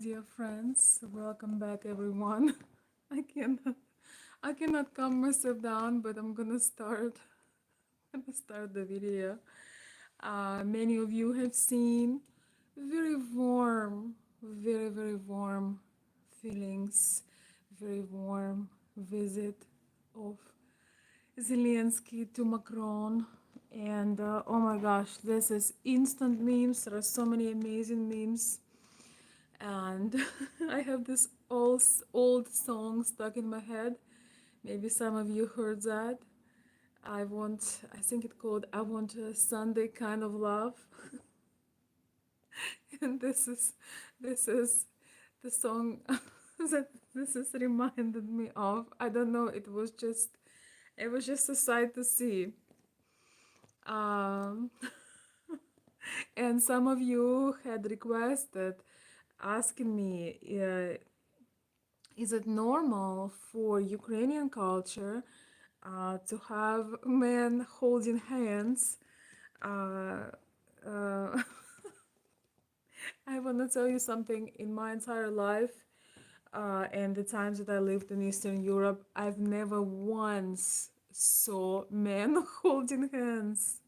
Dear friends, welcome back everyone. I cannot I cannot calm myself down, but I'm gonna start the video. Many of you have seen very warm, very warm feelings, very warm visit of Zelensky to Macron. And oh my gosh, this is instant memes. There are so many amazing memes, and I have this old song stuck in my head. Maybe some of you heard that. I think it called I Want a Sunday Kind of Love. And this is the song that this is reminded me of. I don't know, it was just a sight to see. Um, and some of you had requested asking me, is it normal for Ukrainian culture to have men holding hands? Uh, uh, I want to tell you something. In my entire life and the times that I lived in Eastern Europe, I've never once saw men holding hands.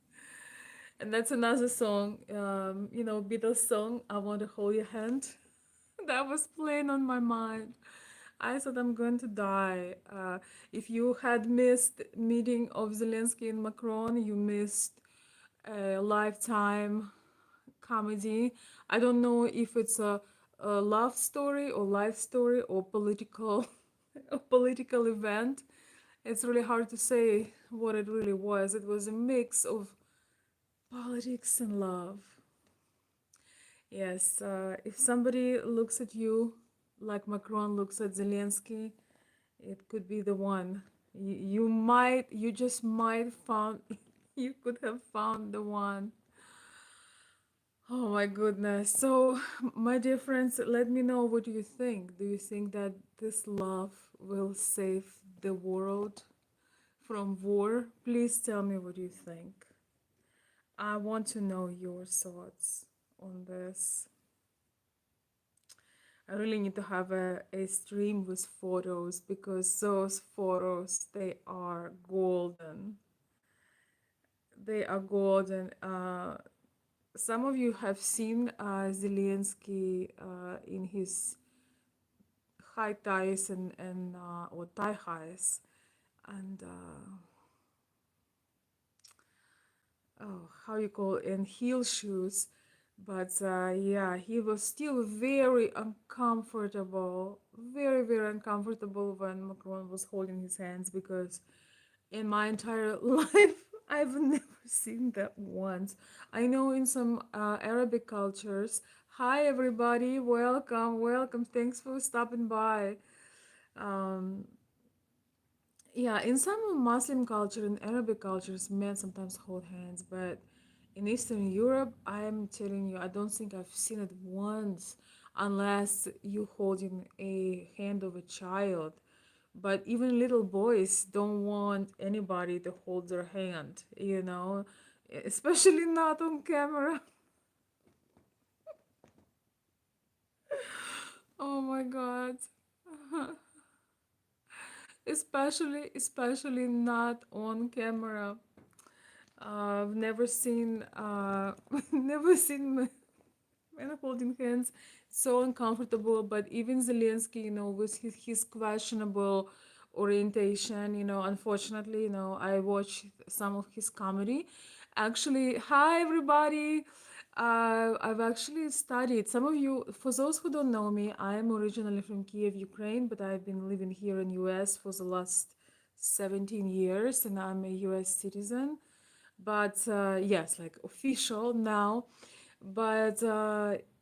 And that's another song, Beatles song, I Want to Hold Your Hand. That was playing on my mind. I thought I'm going to die. If you had missed meeting of Zelensky and Macron, you missed a lifetime comedy. I don't know if it's a love story or life story or political a political event. It's really hard to say what it really was. It was a mix of politics and love. Yes, if somebody looks at you like Macron looks at Zelensky, it could be the one. You just might found, you could have found the one. Oh my goodness. So, my dear friends, let me know what do you think. Do you think that this love will save the world from war? Please tell me what you think. I want to know your thoughts on this. I really need to have a stream with photos because those photos, they are golden. They are golden. Some of you have seen Zelensky in his high ties and or thigh highs and oh, how you call it, in heel shoes. But yeah, he was still very uncomfortable, very uncomfortable when Macron was holding his hands, because in my entire life I've never seen that once. I know in some Arabic cultures, hi everybody, welcome, thanks for stopping by. Um, yeah, in some Muslim culture and Arabic cultures, men sometimes hold hands, but in Eastern Europe, I'm telling you, I don't think I've seen it once, unless you holding a hand of a child. But even little boys don't want anybody to hold their hand, especially not on camera. Oh my God. Especially not on camera. I've never seen never seen men holding hands. So uncomfortable. But even Zelensky, with his questionable orientation, unfortunately, I watch some of his comedy. Actually, hi everybody. I've actually studied. Some of you, for those who don't know me, I am originally from Kiev, Ukraine, but I've been living here in US for the last 17 years, and I'm a US citizen. But yes, like official now. But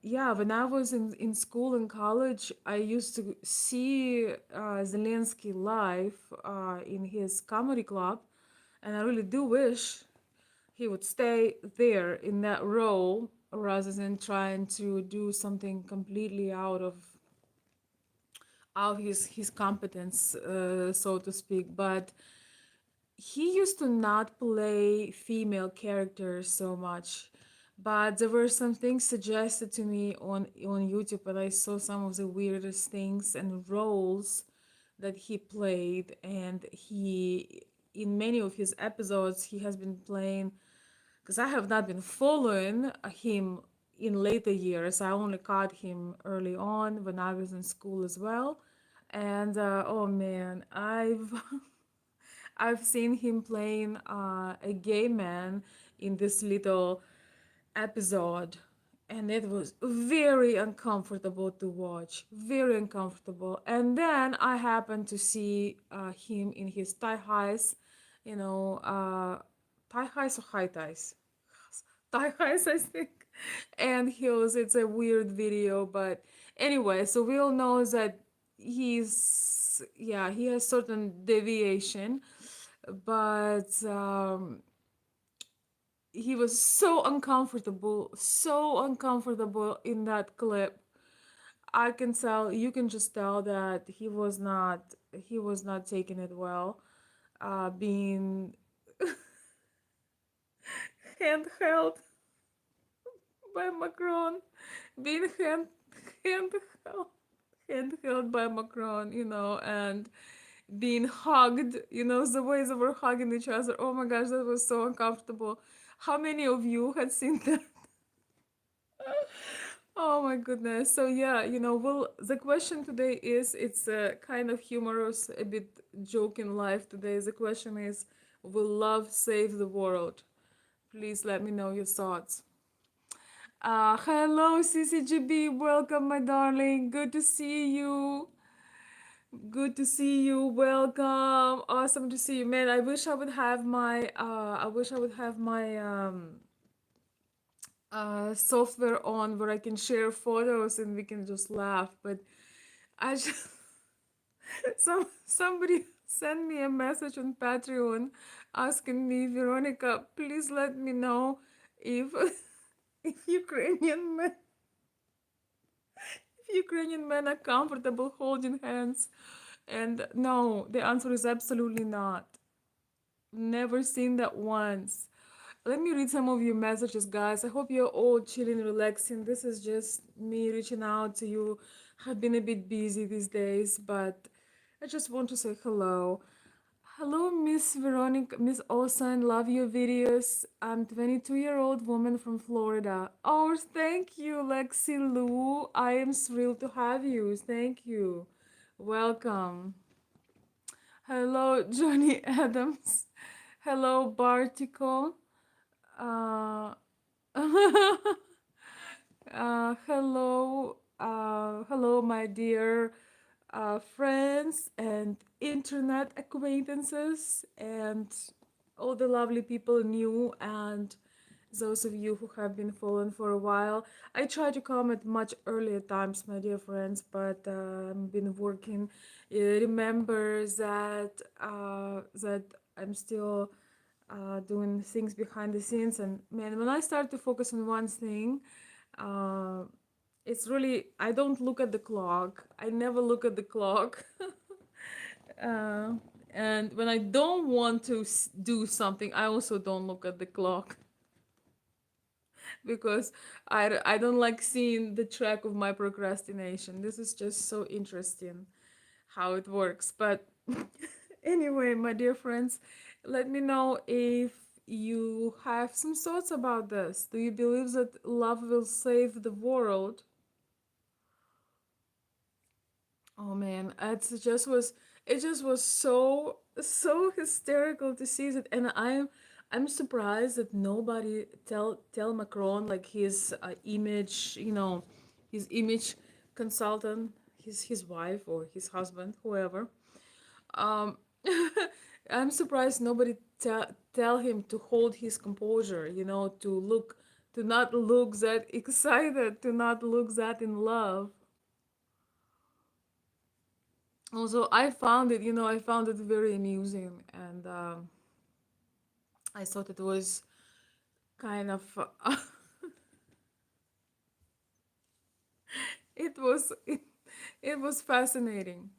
yeah, when I was in school and college, I used to see Zelensky live in his comedy club, and I really do wish he would stay there in that role rather than trying to do something completely out of his competence, so to speak. But he used to not play female characters so much, But there were some things suggested to me on YouTube, and I saw some of the weirdest things and roles that he played. And he, in many of his episodes, he has been playing, because I have not been following him in later years. I only caught him early on when I was in school as well. And oh man, I've seen him playing a gay man in this little episode, and it was very uncomfortable to watch, very uncomfortable. And then I happened to see him in his thigh highs, you know, thigh highs or high ties, thigh highs, I think, and heels. It's a weird video, but anyway, so we all know that yeah, he has certain deviation, but he was so uncomfortable in that clip. I can tell, you can just tell that he was not taking it well, being handheld by Macron, being handheld handheld by Macron, and being hugged, the ways they were hugging each other. Oh my gosh, that was so uncomfortable. How many of you had seen that? Oh my goodness. So yeah, well, the question today is, it's kind of humorous, a bit joke in life today. The question is, will love save the world? Please let me know your thoughts. Hello, CCGB. Welcome, my darling. Good to see you. Good to see you. Welcome. Awesome to see you, man. I wish I would have my software on where I can share photos and we can just laugh. But I just somebody sent me a message on Patreon asking me, Veronica, please let me know if if Ukrainian men are comfortable holding hands. And no, the answer is absolutely not. Never seen that once. Let me read some of your messages, guys. I hope you're all chilling, relaxing. This is just me reaching out to you. I've been a bit busy these days, but I just want to say hello. Hello, Miss Veronica, Miss Olsen. Love your videos. I'm 22-year-old woman from Florida. Oh, thank you, Lexi Lou. I am thrilled to have you. Thank you. Welcome. Hello, Johnny Adams. Hello, Bartico. Uh, hello, my dear friends and internet acquaintances, and all the lovely people new and those of you who have been following for a while. I try to come at much earlier times, my dear friends, but I've been working. Remember that I'm still doing things behind the scenes, and man, when I start to focus on one thing, uh, it's really, I don't look at the clock. I never look at the clock. uh, and when I don't want to do something, I also don't look at the clock because I don't like seeing the track of my procrastination. This is just so interesting how it works. But anyway, my dear friends, let me know if you have some thoughts about this. Do you believe that love will save the world? Oh man, it just was so hysterical to see that, and I'm surprised that nobody tell Macron, like his image, his image consultant, his wife or his husband, whoever. Um, I'm surprised nobody tell him to hold his composure, to not look that excited, to not look that in love. Also, I found it very amusing, and I thought it was kind of, it was it was fascinating,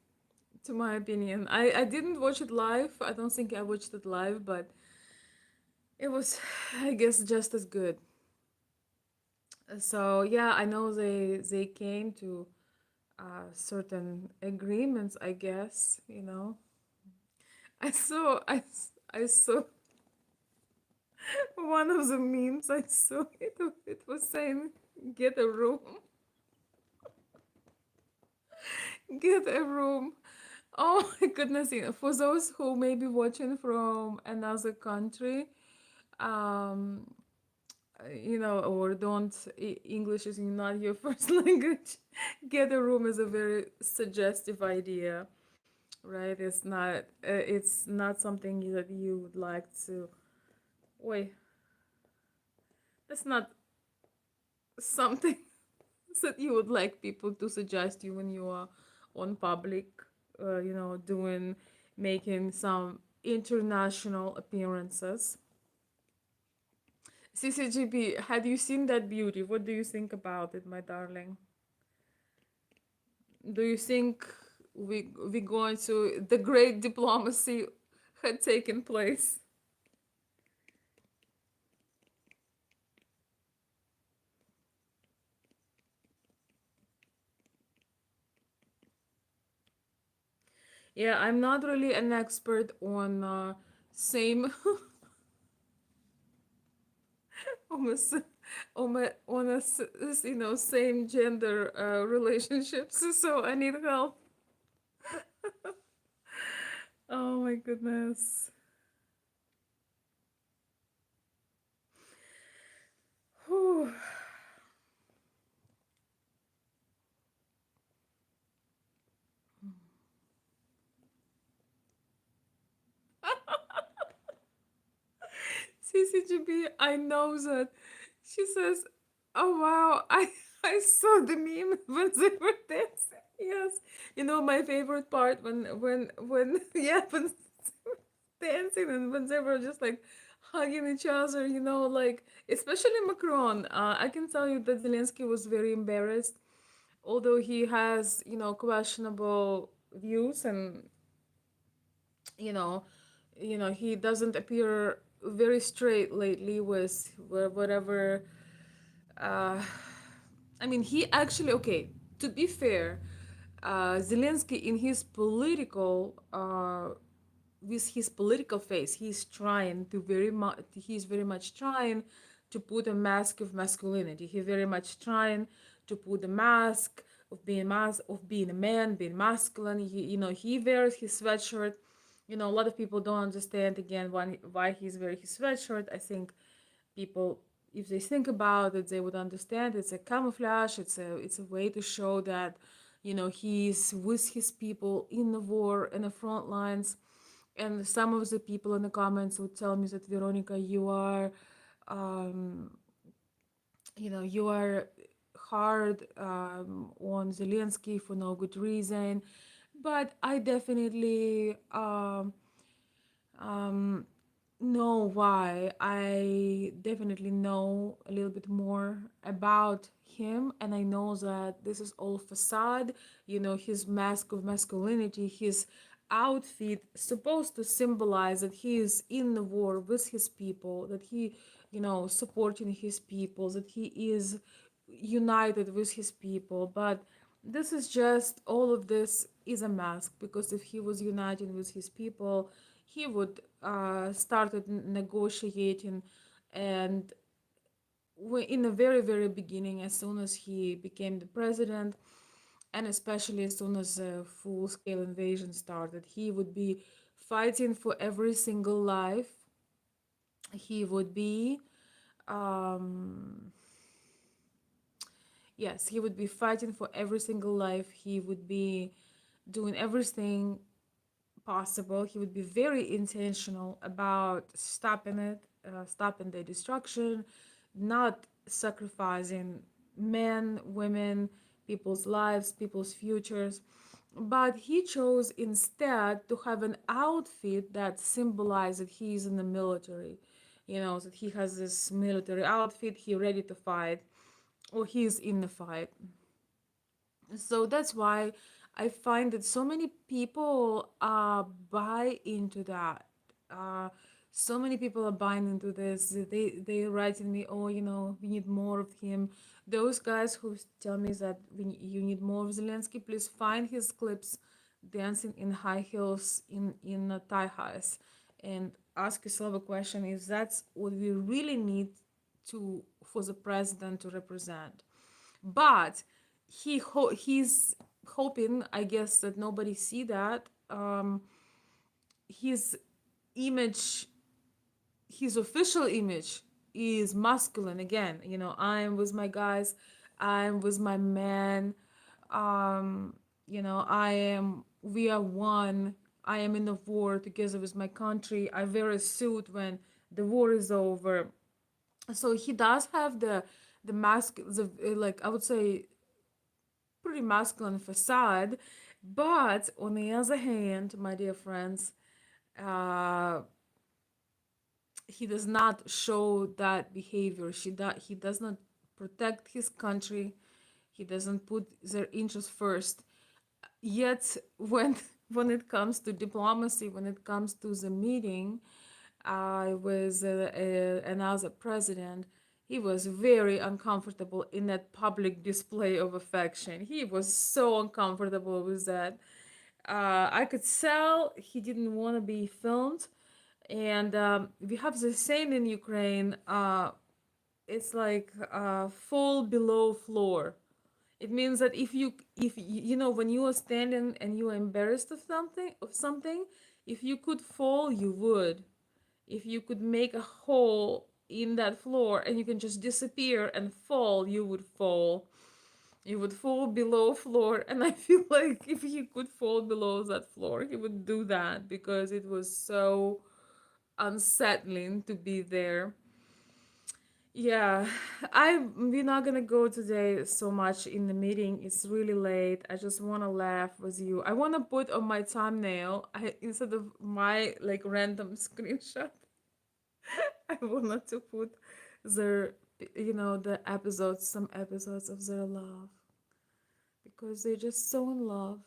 to my opinion. I didn't watch it live. I don't think I watched it live, but it was, I guess, just as good. So yeah, I know they came to certain agreements, I guess, you know. I saw one of the memes I saw it was saying get a room, get a room. Oh my goodness, for those who may be watching from another country, um or don't English is not your first language, get a room is a very suggestive idea, right? It's not something that you would like to. Wait, that's not something that you would like people to suggest you when you are on public, doing making some international appearances. CCGB, had you seen that beauty? What do you think about it, my darling? Do you think we going to the great diplomacy had taken place? Yeah, I'm not really an expert on same on a, same gender relationships. So I need help. Oh my goodness. Whew. CCGB, I know that. She says, "Oh wow, I saw the meme when they were dancing." Yes, my favorite part when yeah, when dancing and when they were just like hugging each other. Like especially Macron. I can tell you that Zelensky was very embarrassed, although he has questionable views, and you know he doesn't appear very straight lately with whatever. uh I mean, he actually, okay, to be fair, Zelensky in his political with his political face, he's very much trying to put a mask of masculinity. He very much trying to put a mask of being a man, being masculine. He wears his sweatshirt. A lot of people don't understand again why he's wearing his sweatshirt. I think people, if they think about it, they would understand it's a camouflage. It's a way to show that he's with his people in the war, in the front lines. And some of the people in the comments would tell me that, Veronica, um, you are hard on Zelensky for no good reason. But I definitely um, know why. I definitely know a little bit more about him, and I know that this is all facade. His mask of masculinity, his outfit supposed to symbolize that he is in the war with his people, that he, supporting his people, that he is united with his people. But this is just, all of this is a mask, because if he was united with his people, he would started negotiating. And in the very very beginning, as soon as he became the president, and especially as soon as the full scale invasion started, he would be fighting for every single life. He would be um, yes, he would be fighting for every single life. He would be doing everything possible. He would be very intentional about stopping the destruction, not sacrificing men, women, people's lives, people's futures. But he chose instead to have an outfit that symbolized that he is in the military. That he has this military outfit, he ready to fight, or he's in the fight. So that's why I find that so many people buy into that. So many people are buying into this. They writing me, oh, we need more of him. Those guys who tell me that you need more of Zelensky, please find his clips dancing in high heels in thigh highs, and ask yourself a question: Is that's what we really need to for the president to represent? But he's hoping, I guess, that nobody see that. His image, his official image is masculine again. I'm with my guys, I'm with my men. um we are one. I am in the war together with my country. I wear a suit when the war is over. So he does have the mask, the like, I would say, pretty masculine facade. But on the other hand, my dear friends, uh he does not show that behavior. He does not protect his country. He doesn't put their interests first. Yet, when it comes to diplomacy, when it comes to the meeting with another president, he was very uncomfortable in that public display of affection. He was so uncomfortable with that. I could tell he didn't want to be filmed. And we have the same in Ukraine. It's like fall below floor. It means that if when you are standing and you are embarrassed of something, if you could fall, you would. If you could make a hole in that floor and you can just disappear and fall, you would fall. You would fall below floor, and I feel like if he could fall below that floor, he would do that because it was so unsettling to be there. Yeah, we're not gonna go today so much in the meeting. It's really late. I just wanna laugh with you. I wanna put on my thumbnail, instead of my like random screenshot, I wanted to put their, the episodes, some episodes of their love, because they're just so in love.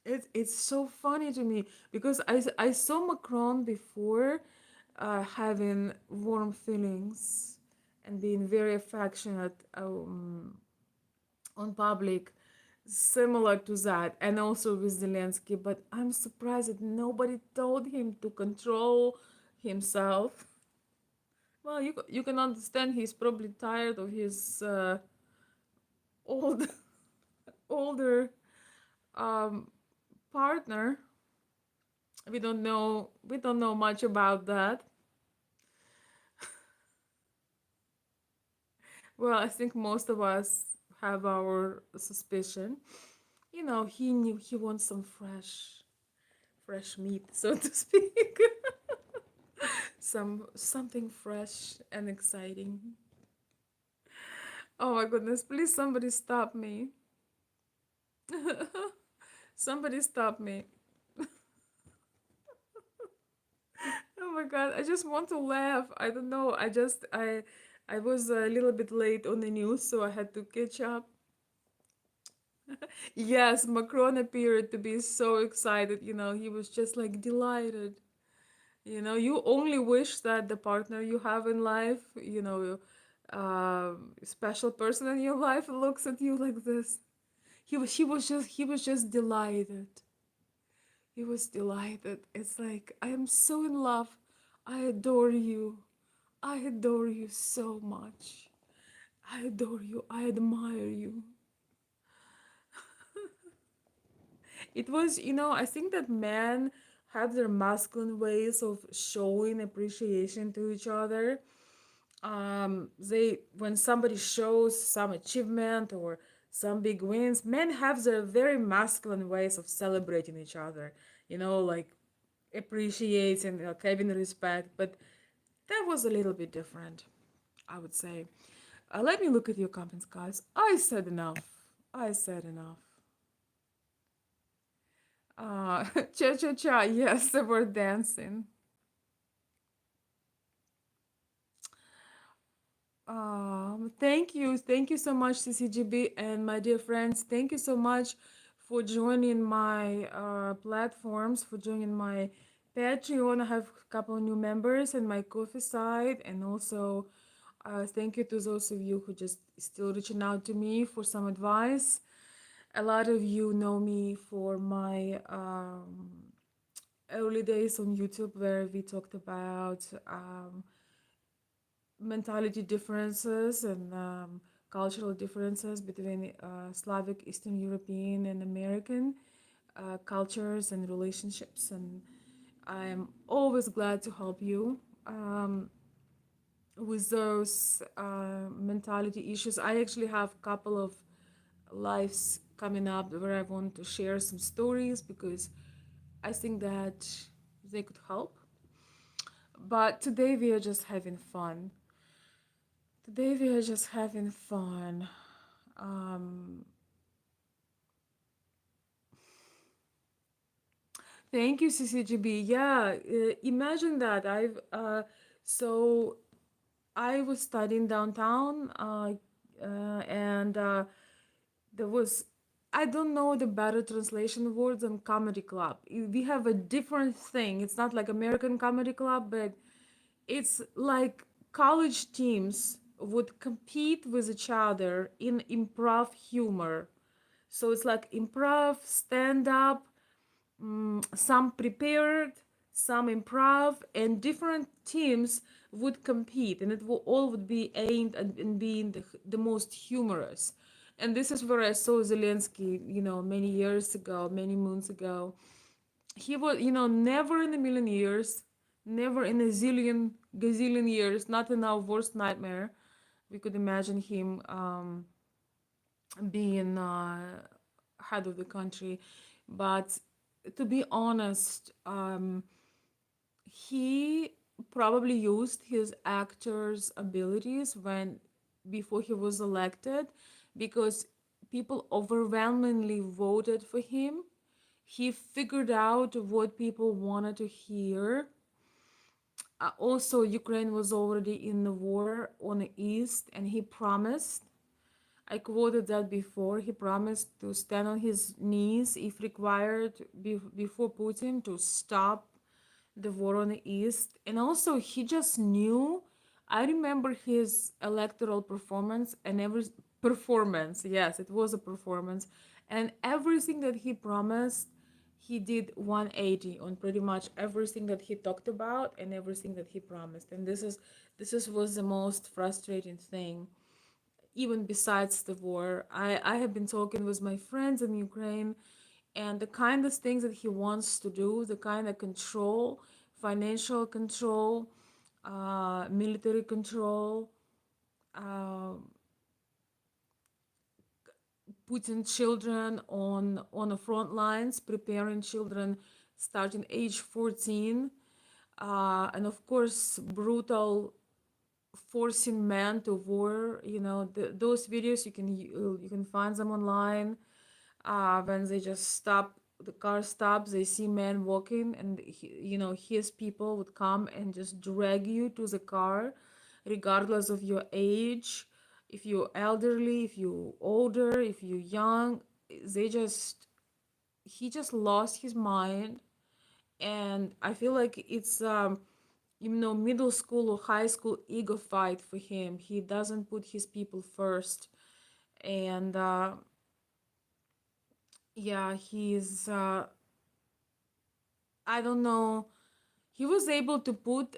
It's so funny to me because I saw Macron before, having warm feelings and being very affectionate, on public, similar to that, and also with Zelensky. But I'm surprised that nobody told him to control himself. Well, you can understand he's probably tired of his old older um, partner. We don't know much about that. Well, I think most of us have our suspicion. He knew he wants some fresh meat, so to speak. Something fresh and exciting. Oh my goodness, please somebody stop me. Somebody stop me. Oh my god, I just want to laugh. I don't know. I was a little bit late on the news, so I had to catch up. Yes, Macron appeared to be so excited. He was just like delighted. You only wish that the partner you have in life, special person in your life, looks at you like this. He was just delighted. He was delighted. It's like, I am so in love. I adore you. I adore you so much. I adore you. I admire you. It was, I think that men have their masculine ways of showing appreciation to each other. They When somebody shows some achievement or some big wins, men have their very masculine ways of celebrating each other. Like appreciating, having respect. But that was a little bit different, I would say. Let me look at your comments, guys. I said enough. I said enough. Cha cha cha. Yes, they were dancing. Thank you so much, CCGB, and my dear friends. Thank you so much for joining my platforms, for joining my Patreon, I have a couple of new members, and my Ko-fi site, and also thank you to those of you who just still reaching out to me for some advice. A lot of you know me for my early days on YouTube, where we talked about mentality differences and cultural differences between Slavic, Eastern European, and American cultures and relationships. And I'm always glad to help you with those mentality issues. I actually have a couple of lives coming up where I want to share some stories because I think that they could help. But today we are just having fun. Today we are just having fun. Um, Thank you, CCGB. Yeah, imagine that. So I was studying downtown, and there was, I don't know the better translation words than comedy club. We have a different thing. It's not like American comedy club, but it's like college teams would compete with each other in improv humor. So it's like improv, stand up, some prepared, some improv, and different teams would compete, and all would be aimed at being the most humorous. And this is where I saw Zelensky, many years ago, many moons ago. He was, never in a million years, never in a zillion, gazillion years, not in our worst nightmare, we could imagine him being head of the country. But to be honest, he probably used his actor's abilities when before he was elected, because people overwhelmingly voted for him. He figured out what people wanted to hear. Also, Ukraine was already in the war on the east, and he promised, I quoted that before, he promised to stand on his knees if required before Putin to stop the war on the east. And also, he just knew. I remember his electoral performance, and every performance, yes, it was a performance, and everything that he promised, he did 180 on pretty much everything that he talked about and everything that he promised. And this is was the most frustrating thing. Even besides the war, I have been talking with my friends in Ukraine, and the kind of things that he wants to do, the kind of control, financial control, military control, uh, putting children on the front lines, preparing children starting age 14, and of course brutal forcing men to war. Those videos, you can find them online. When they just stop, the car stops, they see men walking, and his people would come and just drag you to the car, regardless of your age, if you're elderly, if you're older, if you're young. They just He just lost his mind. And I feel like it's middle school or high school ego fight for him. He doesn't put his people first. And yeah, he's I don't know. He was able to put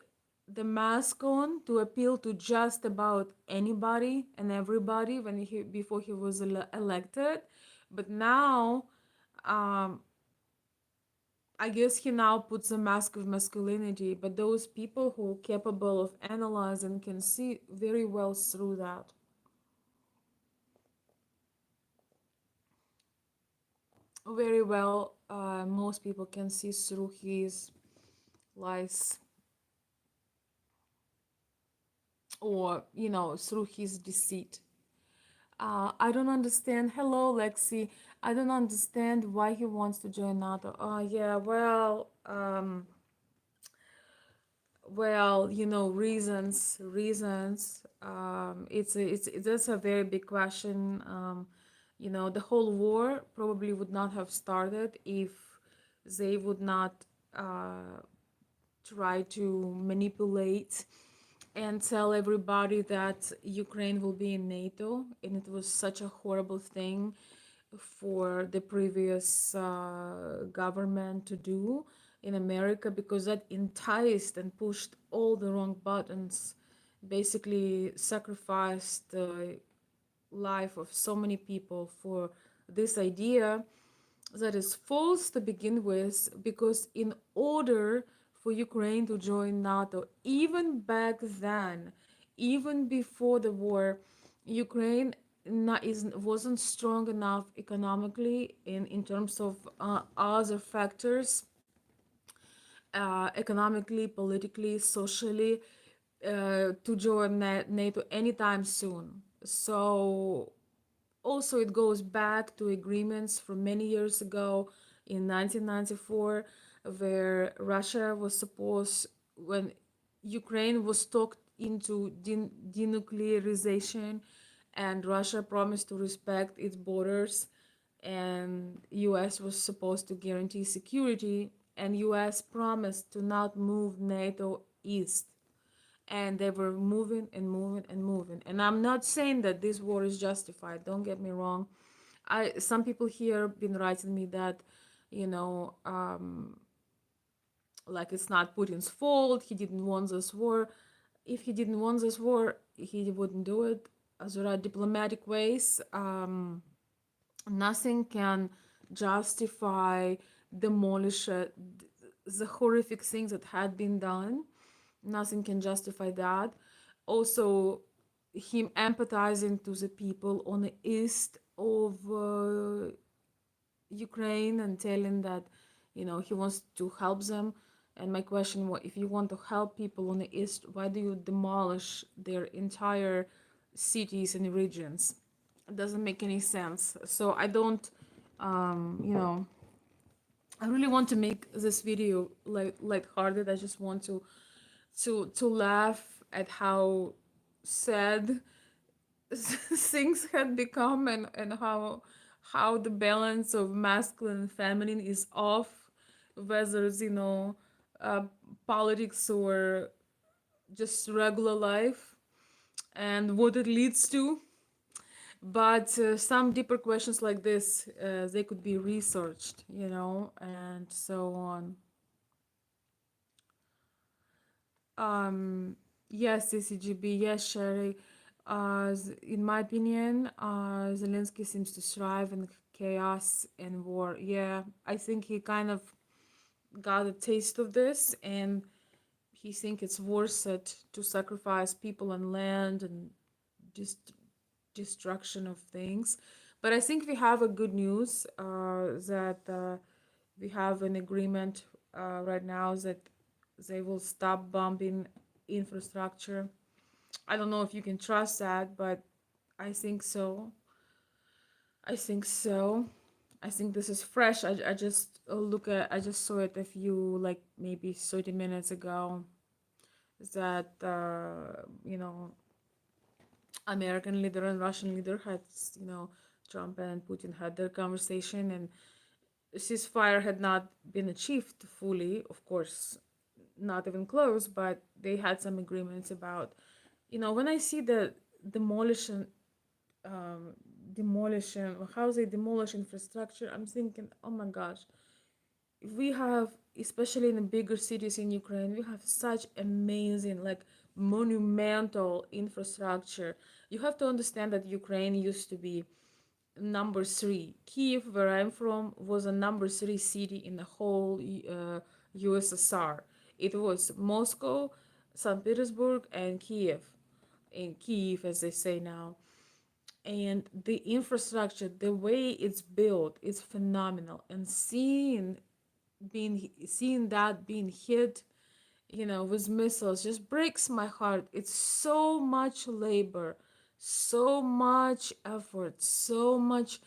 the mask on to appeal to just about anybody and everybody when he before he was elected. But now, um, I guess he now puts a mask of masculinity. But those people who are capable of analyzing can see very well through that. Very well, most people can see through his lies, or through his deceit. I don't understand. Hello, Lexi. I don't understand why he wants to join NATO. Yeah, well, reasons. It's that's a very big question. The whole war probably would not have started if they would not. try to manipulate and tell everybody that Ukraine will be in NATO, and it was such a horrible thing for the previous government to do in America, because that enticed and pushed all the wrong buttons, basically sacrificed the life of so many people for this idea that is false to begin with, because in order for Ukraine to join NATO, even back then, even before the war, Ukraine wasn't strong enough economically in terms of other factors, economically, politically, socially, to join NATO anytime soon. So also it goes back to agreements from many years ago in 1994, where Russia was supposed, when Ukraine was talked into denuclearization, and Russia promised to respect its borders, and US was supposed to guarantee security, and US promised to not move NATO east, and they were moving and moving and moving. And I'm not saying that this war is justified, don't get me wrong. I Some people here been writing me that, you know, like it's not Putin's fault, he didn't want this war. If he didn't want this war, he wouldn't do it. There are diplomatic ways. Nothing can justify demolish the horrific things that had been done. Nothing can justify that. Also, him empathizing to the people on the east of Ukraine and telling that, you know, he wants to help them. And my question was, if you want to help people on the east, why do you demolish their entire cities and regions? It doesn't make any sense. So I don't, you know, I really want to make this video lighthearted. I just want to laugh at how sad things had become, and how the balance of masculine and feminine is off, whether it's, you know, uh, politics or just regular life, and what it leads to. But some deeper questions like this, they could be researched, you know, and so on. Um, yes, CCGB, yes, Sherry. In my opinion, Zelensky seems to thrive in chaos and war. Yeah, I think he kind of got a taste of this, and he think it's worth it to sacrifice people and land and just destruction of things. But I think we have a good news, that we have an agreement right now that they will stop bombing infrastructure. I don't know if you can trust that, but I think so. I think so. I think this is fresh. I just I just saw it a few, like maybe 30 minutes ago, that, you know, American leader and Russian leader had, you know, Trump and Putin had their conversation, and ceasefire had not been achieved fully, of course, not even close, but they had some agreements about, you know, when I see the demolition, um, how they demolish infrastructure, I'm thinking, oh my gosh, we have, especially in the bigger cities in Ukraine, we have such amazing, like monumental infrastructure. You have to understand that Ukraine used to be number three. Kiev, where I'm from, was a number three city in the whole USSR. It was Moscow, St. Petersburg, and Kiev. In Kiev, as they say now. And the infrastructure, the way it's built, is phenomenal. And seeing that being hit, you know, with missiles, just breaks my heart. It's so much labor, so much effort, so much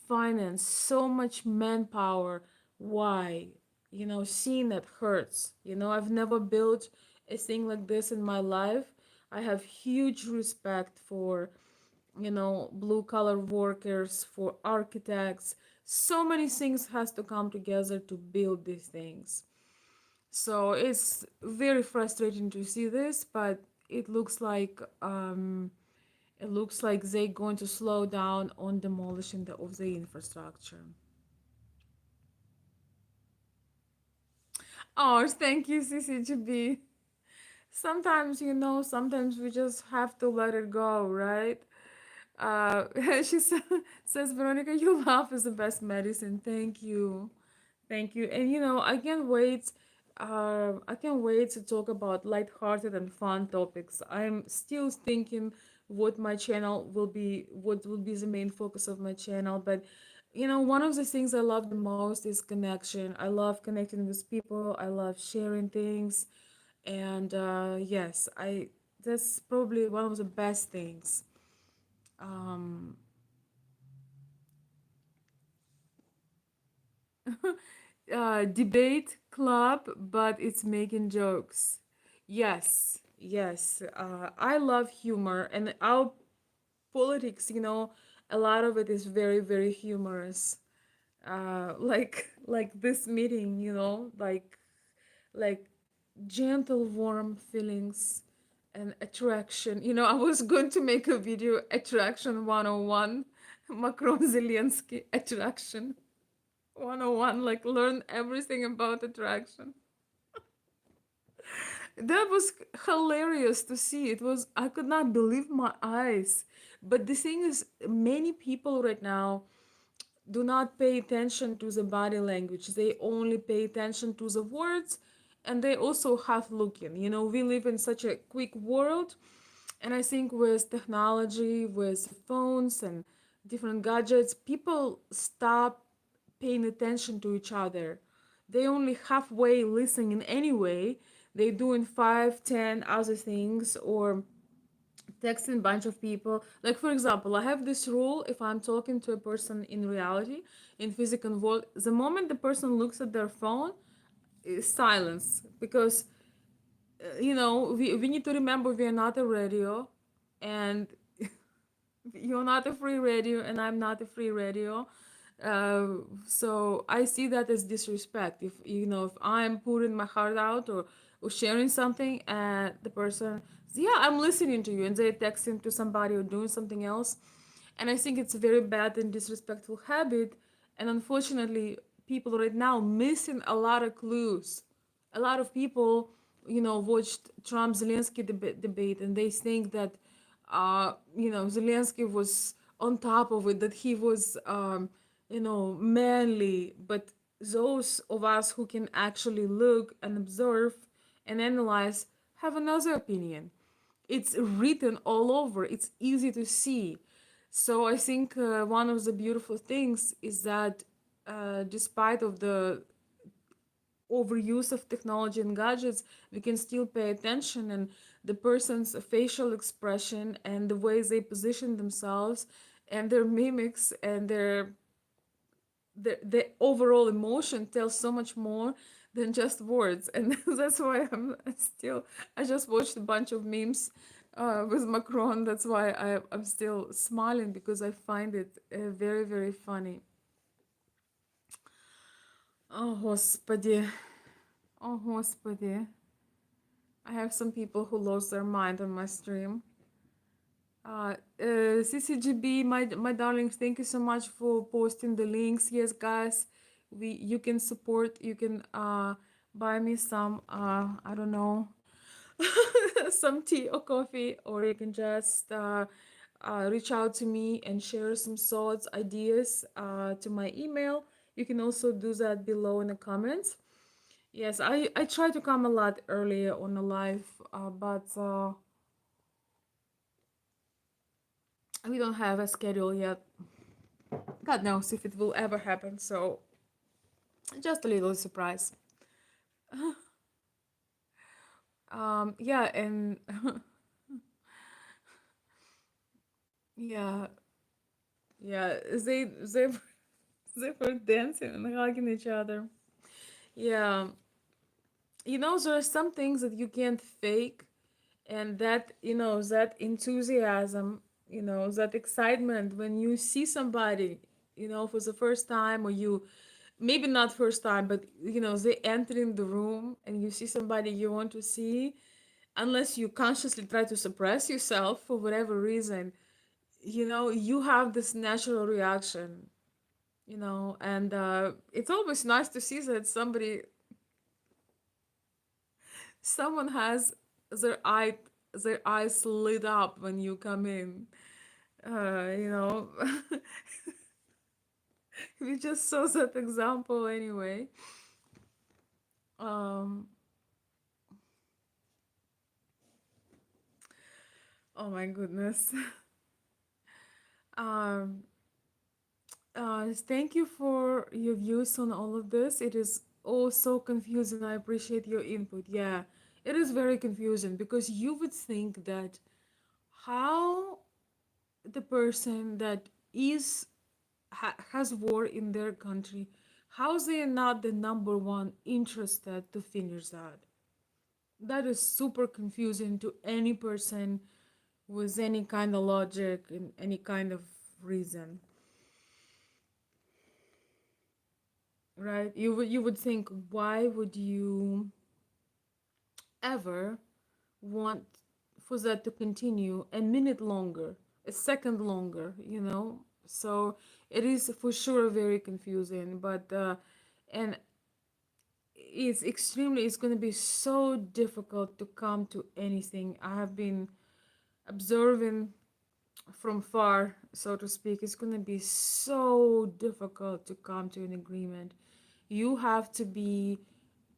finance, so much manpower. Why? You know, seeing that hurts. You know, I've never built a thing like this in my life. I have huge respect for, you know, blue collar workers, for architects. So many things has to come together to build these things. So it's very frustrating to see this, but it looks like they're going to slow down on demolishing of the infrastructure. Oh, thank you, CCGB. Sometimes, sometimes we just have to let it go, right? Uh, she says, Veronica, your laugh is the best medicine. Thank you. Thank you. And I can't wait. I can't wait to talk about lighthearted and fun topics. I'm still thinking what will be the main focus of my channel. But one of the things I love the most is connection. I love connecting with people. I love sharing things, and yes, I that's probably one of the best things. Um, Debate club, but it's making jokes. Yes, yes. I love humor, and our politics, a lot of it is very, very humorous. Like this meeting, like gentle, warm feelings and attraction. I was going to make a video, attraction 101, Macron Zelensky attraction 101, like learn everything about attraction. That was hilarious to see. I could not believe my eyes. But the thing is, many people right now do not pay attention to the body language. They only pay attention to the words, and they also half looking. We live in such a quick world, and I think with technology, with phones and different gadgets, people stop paying attention to each other. They only halfway listening anyway. They doing 5, 10 other things, or texting a bunch of people. Like, for example, I have this rule: if I'm talking to a person in reality, in physical world, the moment the person looks at their phone, is silence. Because we need to remember we are not a radio, and you're not a free radio, and I'm not a free radio. uh, so I see that as disrespect. If I'm putting my heart out, or sharing something, and the person, yeah, I'm listening to you, and they're texting to somebody or doing something else, and I think it's a very bad and disrespectful habit. And unfortunately, people right now missing a lot of clues. A lot of people, watched Trump Zelensky debate, and they think that, Zelensky was on top of it, that he was, manly. But those of us who can actually look and observe and analyze have another opinion. It's written all over. It's easy to see. So I think one of the beautiful things is that, despite of the overuse of technology and gadgets, we can still pay attention, and the person's facial expression and the ways they position themselves and their mimics and the overall emotion tells so much more than just words. And that's why I just watched a bunch of memes with Macron. That's why I'm still smiling, because I find it very, very funny. Oh, Господи. Oh, Господи. I have some people who lost their mind on my stream. CCGB, my darlings, thank you so much for posting the links. Yes, guys, you can support. You can buy me some, I don't know, some tea or coffee, or you can just reach out to me and share some thoughts, ideas to my email. You can also do that below in the comments. Yes, I try to come a lot earlier on the live, but we don't have a schedule yet. God knows if it will ever happen. So just a little surprise. Yeah, and yeah, yeah, they were dancing and hugging each other. Yeah, there are some things that you can't fake, and that that enthusiasm, that excitement when you see somebody, for the first time, or you maybe not first time, but they enter in the room and you see somebody you want to see, unless you consciously try to suppress yourself for whatever reason, you have this natural reaction, and it's always nice to see that someone has their eye their eyes lit up when you come in. You know, we just saw that example anyway. Um, oh my goodness. Um, thank you for your views on all of this. It is all so confusing. I appreciate your input. Yeah, it is very confusing because you would think that how the person that has war in their country, how they are not the number one interested to finish that. That is super confusing to any person with any kind of logic and any kind of reason, right? You would think, why would you ever want for that to continue a minute longer, a second longer, So it is for sure very confusing, but and it's going to be so difficult to come to anything. I have been observing from far, so to speak. It's going to be so difficult to come to an agreement. You have to be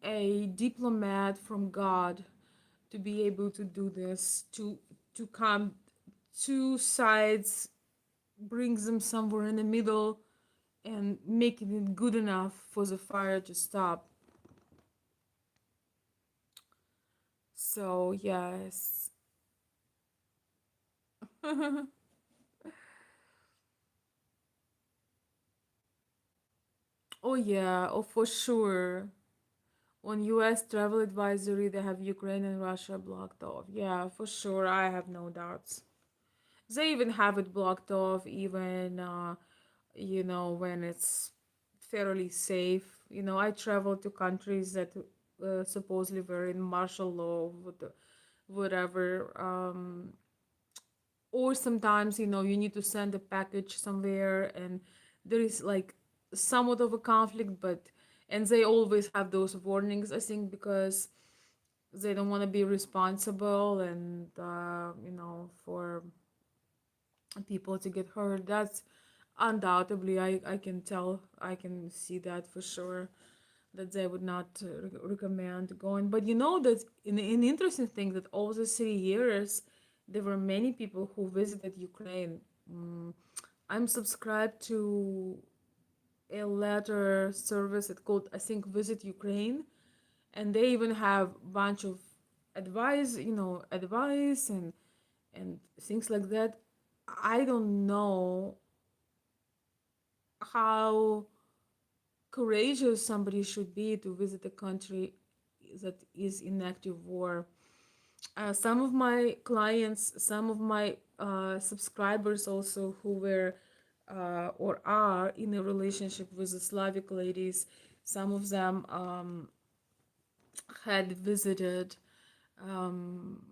a diplomat from God to be able to do this, to come two sides, brings them somewhere in the middle and making it good enough for the fire to stop. So yes. Oh yeah, oh for sure. On US travel advisory, they have Ukraine and Russia blocked off. Yeah, for sure. I have no doubts. They even have it blocked off, even when it's fairly safe. I travel to countries that supposedly were in martial law, whatever. Or sometimes, you need to send a package somewhere, and there is like somewhat of a conflict, and they always have those warnings, I think, because they don't want to be responsible and for people to get hurt. That's undoubtedly, I can tell, I can see that for sure, that they would not recommend going. But that in interesting thing, that all the 3 years there were many people who visited Ukraine. I'm subscribed to a letter service. It's called, I think, Visit Ukraine, and they even have a bunch of advice and things like that. I don't know how courageous somebody should be to visit a country that is in active war. Some of my clients, some of my subscribers also, who were or are in a relationship with the Slavic ladies, some of them had visited um,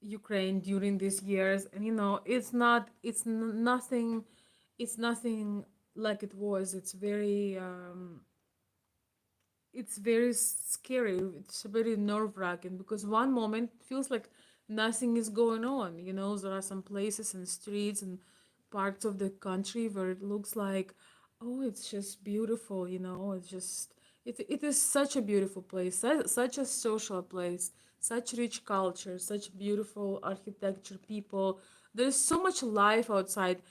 Ukraine during these years, and it's nothing like it was. It's very scary. It's very nerve-wracking because one moment it feels like nothing is going on. There are some places and streets and parts of the country where it looks like, oh, it's just beautiful. It is such a beautiful place, such a social place, such rich culture, such beautiful architecture, people. There's so much life outside.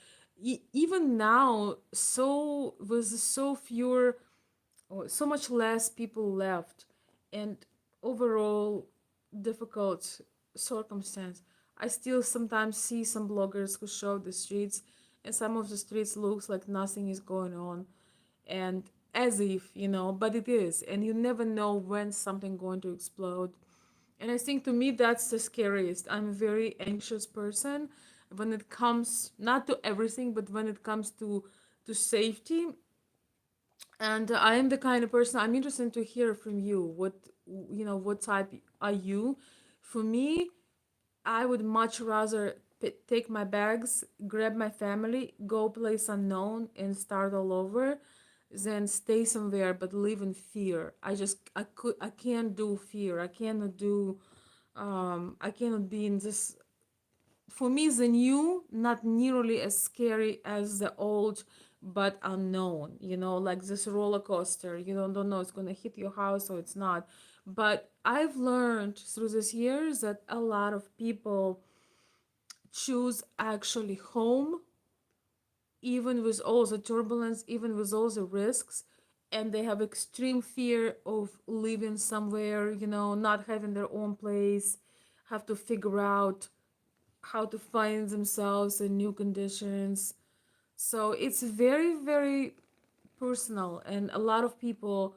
Even now, so with so fewer or so much less people left, and overall difficult circumstance, I still sometimes see some bloggers who show the streets, and some of the streets looks like nothing is going on, and as if, but it is, and you never know when something going to explode. And I think to me that's the scariest. I'm a very anxious person when it comes not to everything, but when it comes to to safety. And I am the kind of person, I'm interested to hear from you. What type are you? For me, I would much rather take my bags, grab my family, go place unknown, and start all over, than stay somewhere but live in fear. I can't do fear. I cannot be in this. For me, the new not nearly as scary as the old but unknown, like this roller coaster. You don't know it's going to hit your house or it's not. But I've learned through these years that a lot of people choose actually home, even with all the turbulence, even with all the risks, and they have extreme fear of living somewhere, not having their own place, have to figure out how to find themselves in new conditions. So it's very, very personal, and a lot of people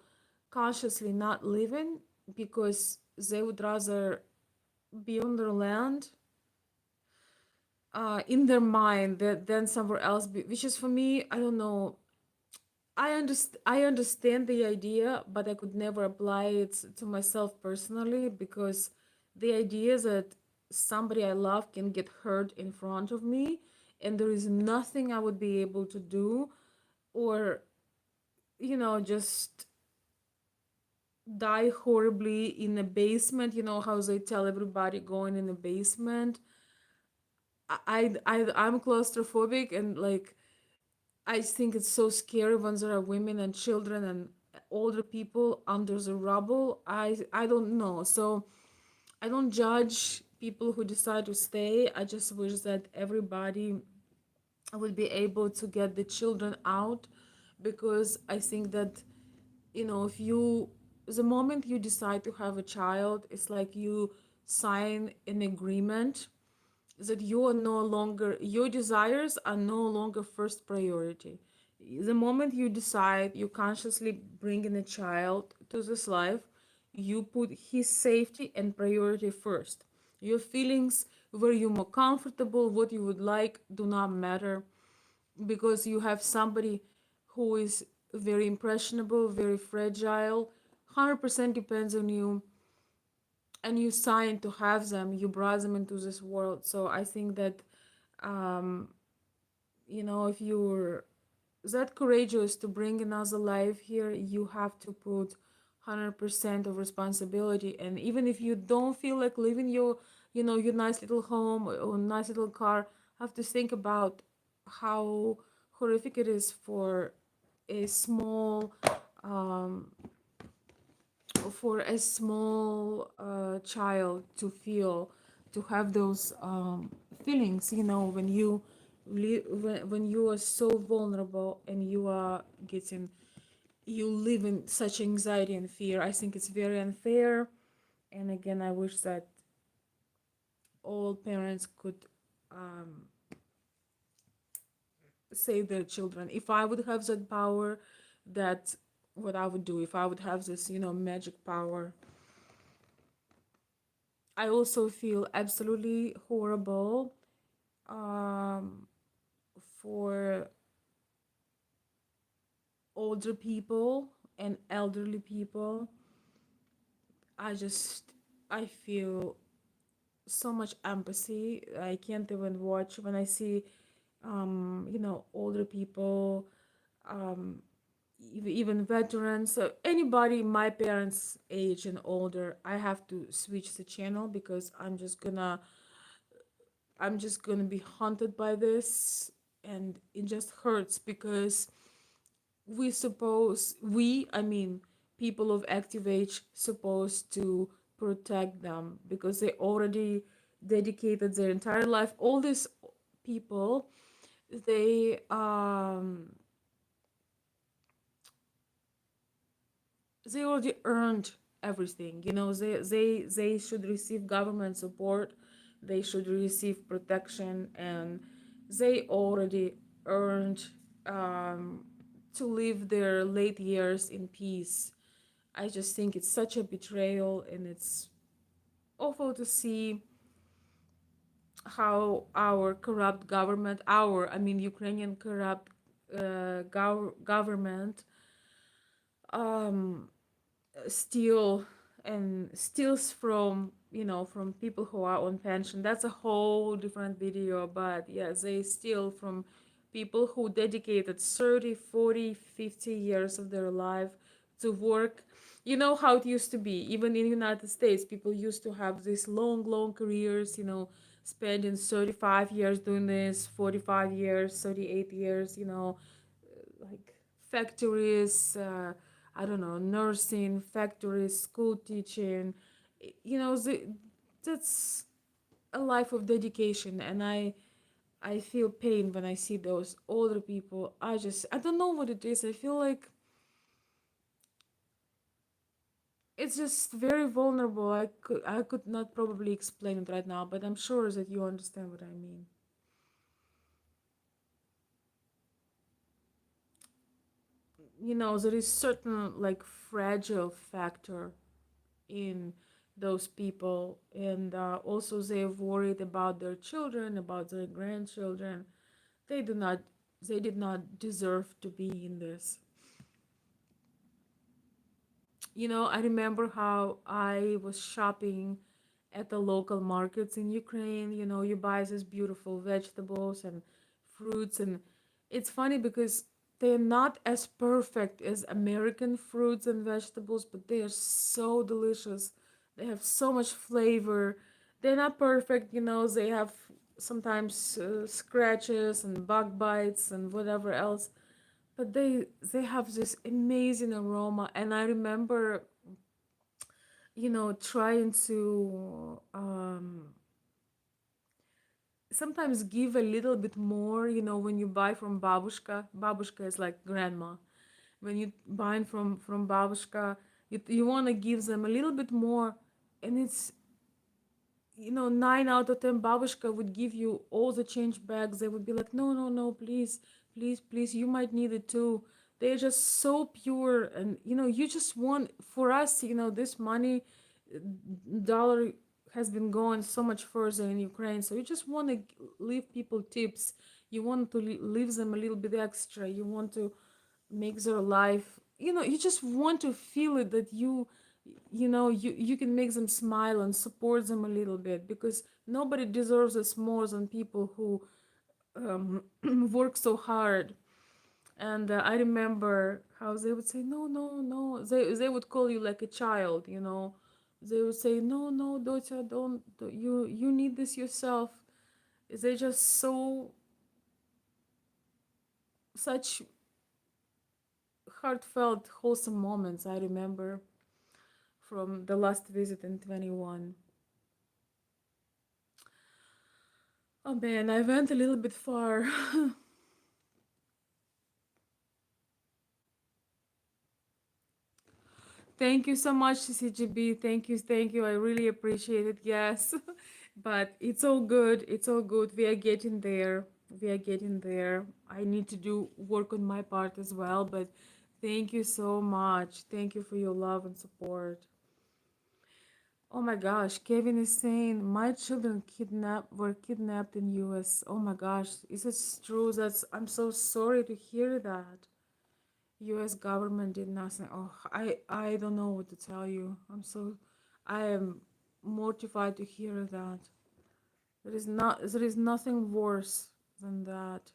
consciously not living because they would rather be on their land, in their mind, than somewhere else. Which is, for me, I don't know. I understand the idea, but I could never apply it to myself personally, because the idea that somebody I love can get hurt in front of me, and there is nothing I would be able to do, or just die horribly in a basement. You know how they tell everybody going in a basement. I'm claustrophobic, and like, I think it's so scary when there are women and children and older people under the rubble. I don't know. So I don't judge people who decide to stay. I just wish that everybody would be able to get the children out, because I think that, if you the moment you decide to have a child, it's like you sign an agreement that your desires are no longer first priority. The moment you decide you consciously bring in a child to this life, you put his safety and priority first. Your feelings, where you're more comfortable, what you would like, do not matter, because you have somebody who is very impressionable, very fragile. 100% depends on you, and you sign to have them, you brought them into this world. So I think that, um, if you're that courageous to bring another life here, you have to put 100% of responsibility. And even if you don't feel like living your nice little home or nice little car, have to think about how horrific it is for a small um, child to have those feelings, when when you are so vulnerable, and you live in such anxiety and fear. I think it's very unfair. And again, I wish that all parents could save their children. If I would have that power, that's what I would do. If I would have this, magic power. I also feel absolutely horrible, um, for older people and elderly people. I just, I feel so much empathy. I can't even watch when I see, older people, um, even veterans, so anybody my parents' age and older. I have to switch the channel, because I'm just gonna be haunted by this, and it just hurts, because I mean, people of active age supposed to protect them, because they already dedicated their entire life. All these people, they they already earned everything. They should receive government support, they should receive protection, and they already earned, um, to live their late years in peace. I just think it's such a betrayal, and it's awful to see how our corrupt government, I mean, Ukrainian corrupt government um, steal and steals from from people who are on pension. That's a whole different video, but yeah, they steal from people who dedicated 30, 40, 50 years of their life to work. You know how it used to be, even in the United States, people used to have these long careers, spending 35 years doing this, 45 years, 38 years, like factories, I don't know, nursing, factories, school teaching. That's a life of dedication, and I feel pain when I see those older people. I don't know what it is. I feel like it's just very vulnerable. I could not probably explain it right now, but I'm sure that you understand what I mean. There is certain like fragile factor in those people, and also they're worried about their children, about their grandchildren. They do not they did not deserve to be in this. I remember how I was shopping at the local markets in Ukraine. You buy these beautiful vegetables and fruits, and it's funny because they're not as perfect as American fruits and vegetables, but they are so delicious. They have so much flavor. They're not perfect, they have sometimes scratches and bug bites and whatever else, but they have this amazing aroma. And I remember trying to sometimes give a little bit more, when you buy from babushka is like grandma. When you buy from babushka, you want to give them a little bit more, and it's 9 out of 10 babushka would give you all the change bags. They would be like, no, no, no, please, please, please, you might need it too. They're just so pure, and you just want, for us, this money dollar has been going so much further in Ukraine, so you just want to leave people tips. You want to leave them a little bit extra. You want to make their life, you just want to feel it, that you can make them smile and support them a little bit, because nobody deserves us more than people who work so hard. And I remember how they would say, no, no, no. They would call you like a child. They would say, no, no, Dotya, you need this yourself. They just so such heartfelt, wholesome moments I remember from the last visit in 21. Oh man, I went a little bit far. Thank you so much, CCGB. Thank you, thank you. I really appreciate it. Yes, but it's all good. It's all good. We are getting there. We are getting there. I need to do work on my part as well. But thank you so much. Thank you for your love and support. Oh my gosh, Kevin is saying my children were kidnapped in US. Oh my gosh, is it true? I'm so sorry to hear that. US government did nothing. Oh, I don't know what to tell you. I am mortified to hear that. There is nothing worse than that.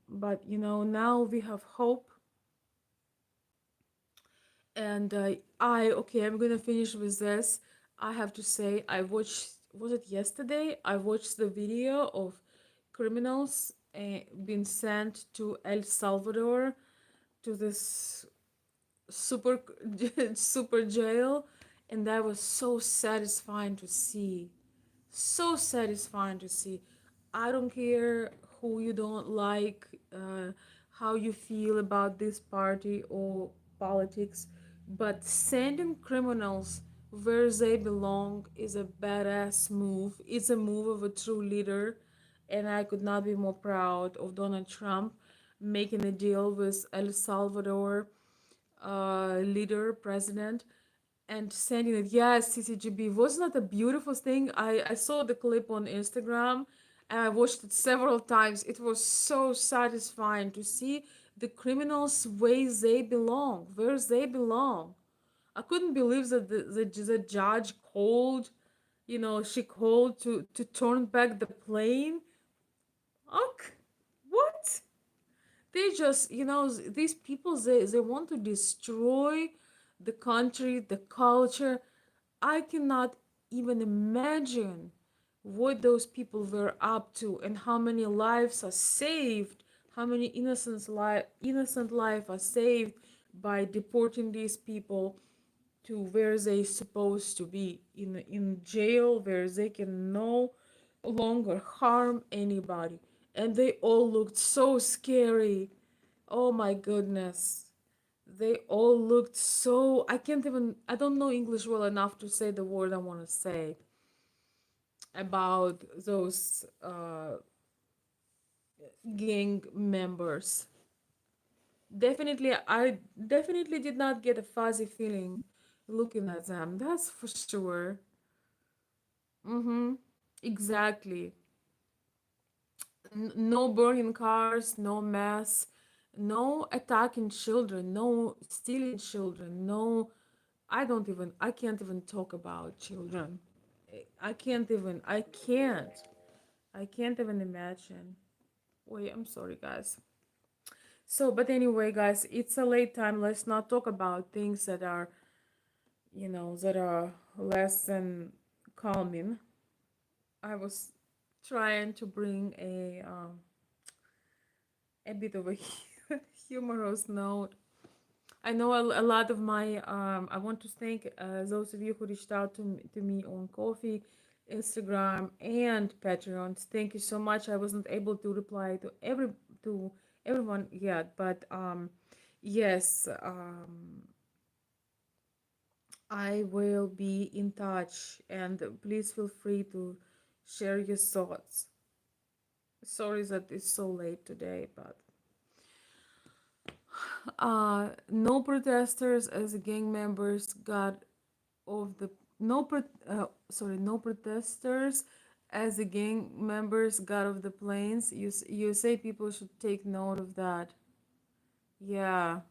But now we have hope. And okay, I'm gonna finish with this. I have to say, I watched, was it yesterday? I watched the video of criminals being sent to El Salvador, to this super super jail, and that was so satisfying to see. So satisfying to see. I don't care who you don't like, how you feel about this party or politics, but sending criminals where they belong is a badass move. It's a move of a true leader, and I could not be more proud of Donald Trump making a deal with El Salvador leader, president, and sending it. Yes, CCGB, wasn't that a beautiful thing? I saw the clip on Instagram, And I watched it several times. It was so satisfying to see the criminals where they belong, where they belong. I couldn't believe that the judge called, she called to turn back the plane. Ugh, what? They just, these people, they want to destroy the country, the culture. I cannot even imagine what those people were up to and how many lives are saved, how many innocent life are saved by deporting these people to where they supposed to be, in jail, where they can no longer harm anybody. And they all looked so scary. Oh my goodness. They all looked so, I don't know English well enough to say the word I want to say about those gang members. I definitely did not get a fuzzy feeling looking at them, that's for sure. Mm-hmm. Exactly. No burning cars, no mess, no attacking children, no stealing children, no. I can't even talk about children. I can't even imagine. Wait, I'm sorry, guys. So, but anyway, guys, it's a late time. Let's not talk about things that are less than calming. I was trying to bring a bit of a humorous note. I know a lot of my I want to thank those of you who reached out to me on Coffee, Instagram, and Patreon. Thank you so much. I wasn't able to reply to everyone yet, but yes, I will be in touch, and please feel free to share your thoughts. Sorry that it's so late today, but no protesters as gang members got of the no protesters as the gang members got off the planes. You say people should take note of that. Yeah.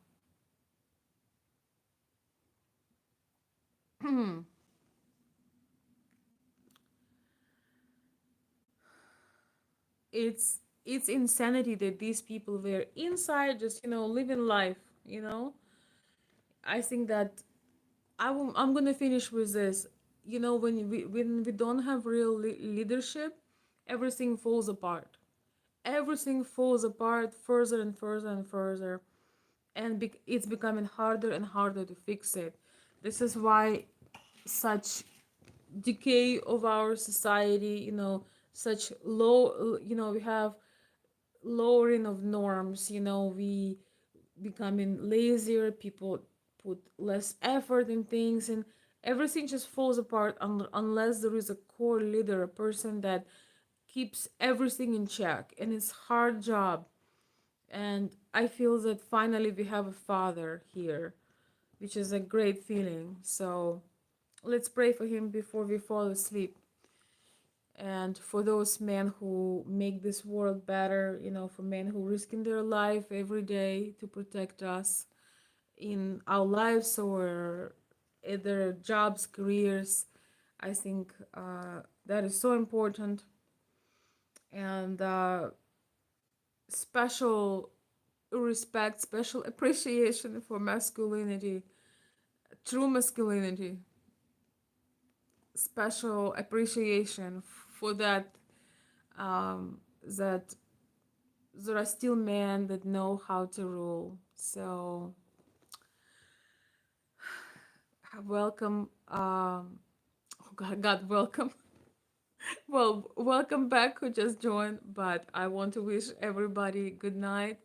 It's insanity that these people were inside just living life. you know I think that I'm gonna finish with this. When we don't have real leadership, everything falls apart. Everything falls apart further and further and further, and it's becoming harder and harder to fix it. This is why such decay of our society, such low, we have lowering of norms, we becoming lazier, people put less effort in things, and everything just falls apart unless there is a core leader, a person that keeps everything in check. And it's hard job. And I feel that finally we have a father here, which is a great feeling. So let's pray for him before we fall asleep. And for those men who make this world better, for men who risking their life every day to protect us in our lives or in their jobs, careers, I think that is so important. And special respect, special appreciation for masculinity, true masculinity, special appreciation for that. That there are still men that know how to rule. So welcome, God, welcome. Well, welcome back who just joined. But I want to wish everybody good night.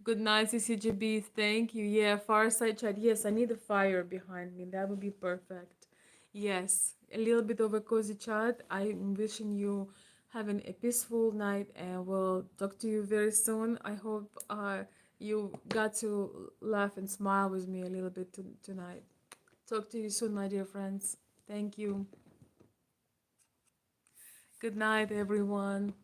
Good night, CCGB. Thank you. Yeah, Fireside Chat. Yes, I need a fire behind me. That would be perfect. Yes, a little bit of a cozy chat. I'm wishing you having a peaceful night, and we'll talk to you very soon. I hope you got to laugh and smile with me a little bit tonight. Talk to you soon, my dear friends. Thank you. Good night, everyone.